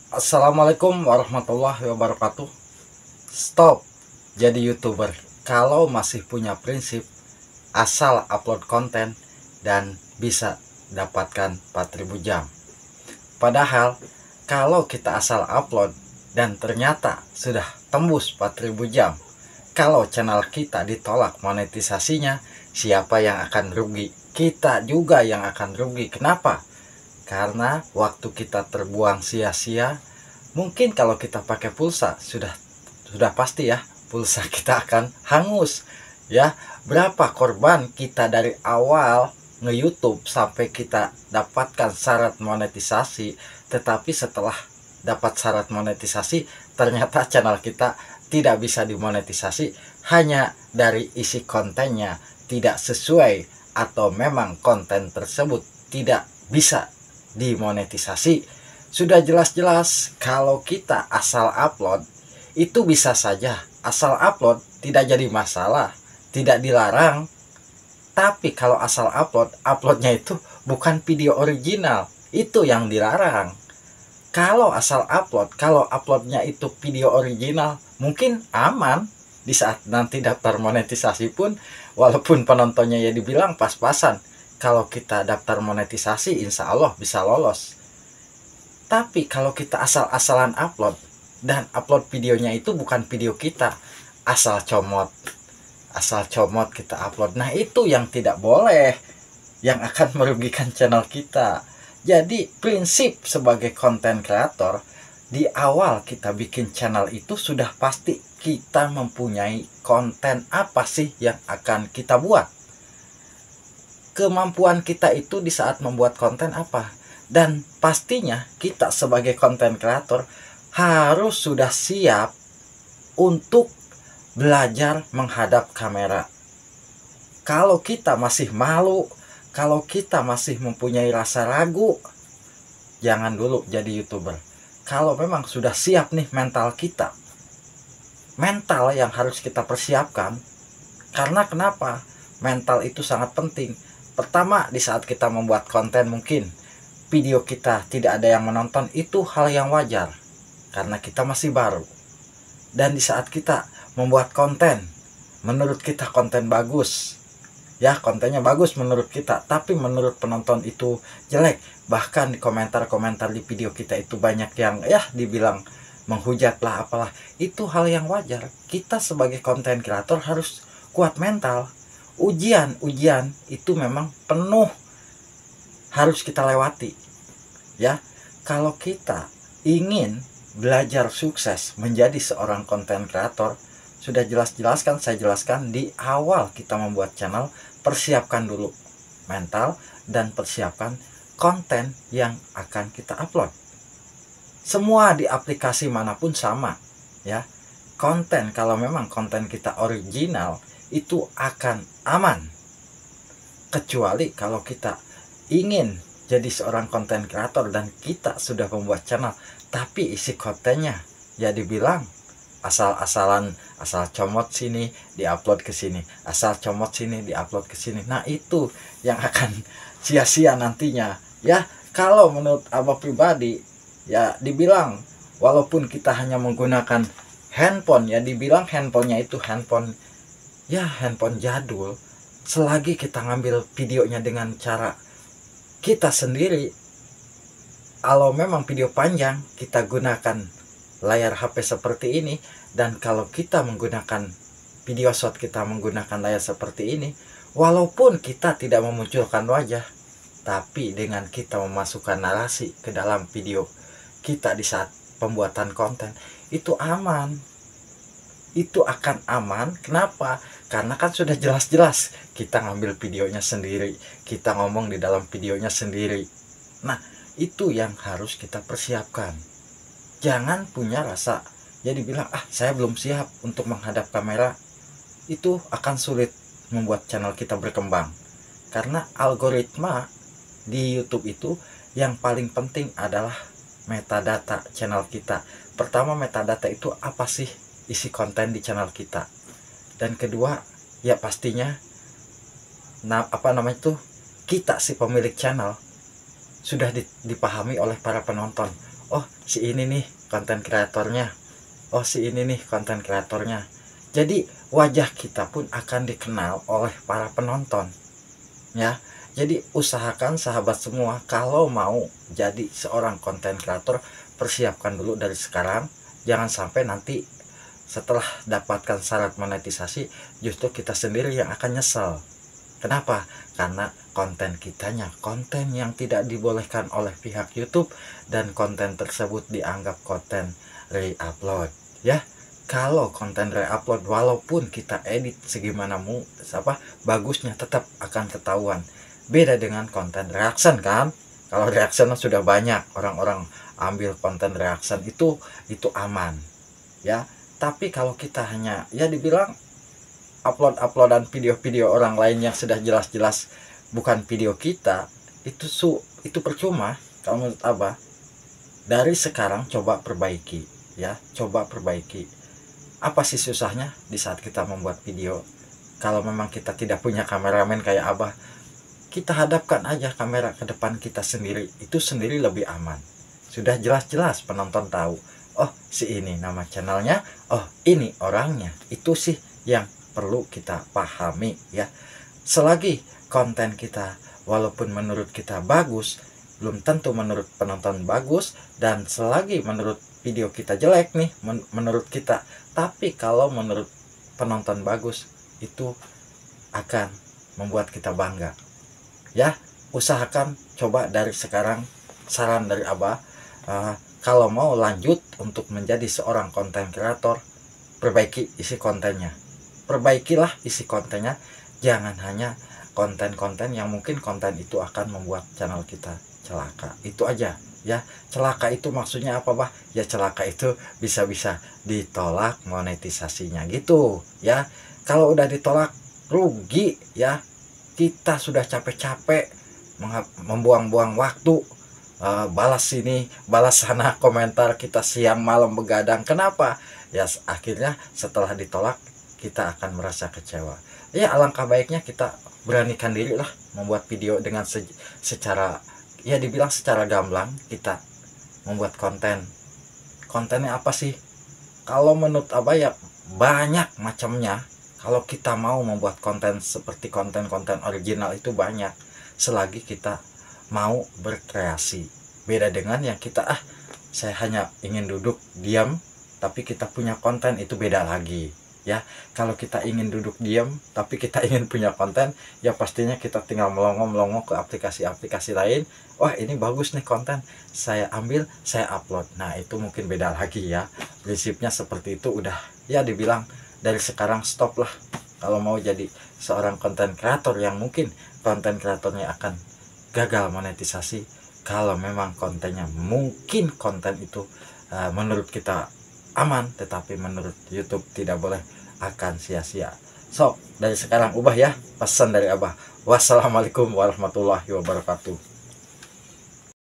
Assalamualaikum warahmatullahi wabarakatuh. Stop jadi YouTuber kalau masih punya prinsip asal upload konten dan bisa dapatkan 4.000 jam. Padahal kalau kita asal upload dan ternyata sudah tembus 4.000 jam, kalau channel kita ditolak monetisasinya, siapa yang akan rugi? Kita juga yang akan rugi. Kenapa? Karena waktu kita terbuang sia-sia. Mungkin kalau kita pakai pulsa sudah pasti ya, pulsa kita akan hangus. Ya, berapa korban kita dari awal nge-YouTube sampai kita dapatkan syarat monetisasi, tetapi setelah dapat syarat monetisasi ternyata channel kita tidak bisa dimonetisasi hanya dari isi kontennya tidak sesuai, atau memang konten tersebut tidak bisa dimonetisasi. Sudah jelas-jelas kalau kita asal upload itu bisa saja asal upload, tidak jadi masalah, tidak dilarang. Tapi kalau asal upload, uploadnya itu bukan video original, itu yang dilarang. Kalau asal upload, kalau uploadnya itu video original, mungkin aman. Di saat nanti daftar monetisasi pun, walaupun penontonnya ya dibilang pas-pasan, kalau kita daftar monetisasi insya Allah bisa lolos. Tapi kalau kita asal-asalan upload, dan upload videonya itu bukan video kita, asal comot kita upload, nah itu yang tidak boleh, yang akan merugikan channel kita. Jadi prinsip sebagai konten kreator, di awal kita bikin channel itu sudah pasti kita mempunyai konten apa sih yang akan kita buat. Kemampuan kita itu di saat membuat konten apa. Dan pastinya kita sebagai konten kreator harus sudah siap untuk belajar menghadap kamera. Kalau kita masih malu, kalau kita masih mempunyai rasa ragu, jangan dulu jadi YouTuber. Kalau memang sudah siap nih mental kita, mental yang harus kita persiapkan. Karena kenapa? Mental itu sangat penting. Pertama, di saat kita membuat konten mungkin video kita tidak ada yang menonton, itu hal yang wajar karena kita masih baru. Dan di saat kita membuat konten, menurut kita konten bagus, ya kontennya bagus menurut kita, tapi menurut penonton itu jelek, bahkan di komentar-komentar di video kita itu banyak yang ya dibilang menghujat lah apalah, itu hal yang wajar. Kita sebagai konten kreator harus kuat mental. Ujian itu memang penuh, harus kita lewati ya. Kalau kita ingin belajar sukses menjadi seorang konten kreator, sudah saya jelaskan di awal kita membuat channel, persiapkan dulu mental dan persiapkan konten yang akan kita upload. Semua di aplikasi manapun sama ya. Konten, kalau memang konten kita original, itu akan aman. Kecuali kalau kita ingin jadi seorang konten kreator dan kita sudah membuat channel, tapi isi kontennya ya dibilang asal-asalan, asal comot sini diupload ke sini, asal comot sini diupload ke sini. Nah, itu yang akan sia-sia nantinya ya. Kalau menurut Abah pribadi ya dibilang, walaupun kita hanya menggunakan handphone, ya dibilang handphonenya itu handphone jadul, selagi kita ngambil videonya dengan cara kita sendiri, kalau memang video panjang kita gunakan layar HP seperti ini, dan kalau kita menggunakan video short kita menggunakan layar seperti ini, walaupun kita tidak memunculkan wajah, tapi dengan kita memasukkan narasi ke dalam video kita di saat pembuatan konten, itu aman. Itu akan aman. Kenapa? Karena kan sudah jelas-jelas kita ngambil videonya sendiri, kita ngomong di dalam videonya sendiri. Nah, itu yang harus kita persiapkan. Jangan punya rasa jadi bilang, saya belum siap untuk menghadap kamera. Itu akan sulit membuat channel kita berkembang. Karena algoritma di YouTube itu yang paling penting adalah metadata channel kita. Pertama, metadata itu apa sih isi konten di channel kita, dan kedua ya pastinya kita si pemilik channel sudah dipahami oleh para penonton. Oh, si ini nih konten kreatornya, oh si ini nih konten kreatornya. Jadi wajah kita pun akan dikenal oleh para penonton ya. Jadi usahakan sahabat semua, kalau mau jadi seorang konten kreator, persiapkan dulu dari sekarang. Jangan sampai nanti setelah dapatkan syarat monetisasi justru kita sendiri yang akan nyesel. Kenapa? Karena konten kitanya konten yang tidak dibolehkan oleh pihak YouTube, dan konten tersebut dianggap konten re-upload ya. Kalau konten re-upload walaupun kita edit segimana bagusnya, tetap akan ketahuan. Beda dengan konten reaction kan. Kalau reaction sudah banyak orang-orang ambil konten reaction, itu aman ya. Tapi kalau kita hanya ya dibilang uploadan video-video orang lain yang sudah jelas-jelas bukan video kita, itu percuma. Kalau menurut Abah, dari sekarang coba perbaiki ya, coba perbaiki. Apa sih susahnya di saat kita membuat video? Kalau memang kita tidak punya kameramen kayak Abah, kita hadapkan aja kamera ke depan kita sendiri, itu sendiri lebih aman. Sudah jelas-jelas penonton tahu, oh si ini nama channelnya, oh ini orangnya. Itu sih yang perlu kita pahami ya. Selagi konten kita walaupun menurut kita bagus, belum tentu menurut penonton bagus. Dan selagi menurut video kita jelek nih, menurut kita, tapi kalau menurut penonton bagus, itu akan membuat kita bangga ya. Usahakan coba dari sekarang, saran dari Abah, kalau mau lanjut untuk menjadi seorang konten kreator, perbaiki isi kontennya. Perbaikilah isi kontennya, jangan hanya konten-konten yang mungkin konten itu akan membuat channel kita celaka. Itu aja ya. Celaka itu maksudnya apa Bah? Ya celaka itu bisa-bisa ditolak monetisasinya gitu ya. Kalau udah ditolak, rugi ya. Kita sudah capek-capek membuang-buang waktu, balas sini balas sana komentar, kita siang malam begadang. Kenapa? Ya akhirnya setelah ditolak kita akan merasa kecewa. Ya alangkah baiknya kita beranikan diri lah membuat video dengan secara ya dibilang secara gamblang. Kita membuat kontennya apa sih? Kalau menurut Abah ya banyak macamnya. Kalau kita mau membuat konten seperti konten-konten original itu banyak, selagi kita mau berkreasi. Beda dengan yang kita saya hanya ingin duduk diam tapi kita punya konten, itu beda lagi ya. Kalau kita ingin duduk diam tapi kita ingin punya konten, ya pastinya kita tinggal melongo-melongo ke aplikasi-aplikasi lain. Wah ini bagus nih konten, saya ambil, saya upload. Nah itu mungkin beda lagi ya. Prinsipnya seperti itu udah ya dibilang dari sekarang stop lah. Kalau mau jadi seorang konten kreator yang mungkin konten kreatornya akan gagal monetisasi, kalau memang kontennya mungkin konten itu menurut kita aman, tetapi menurut YouTube tidak boleh, akan sia-sia. So dari sekarang ubah ya, pesan dari Abah. Wassalamualaikum warahmatullahi wabarakatuh.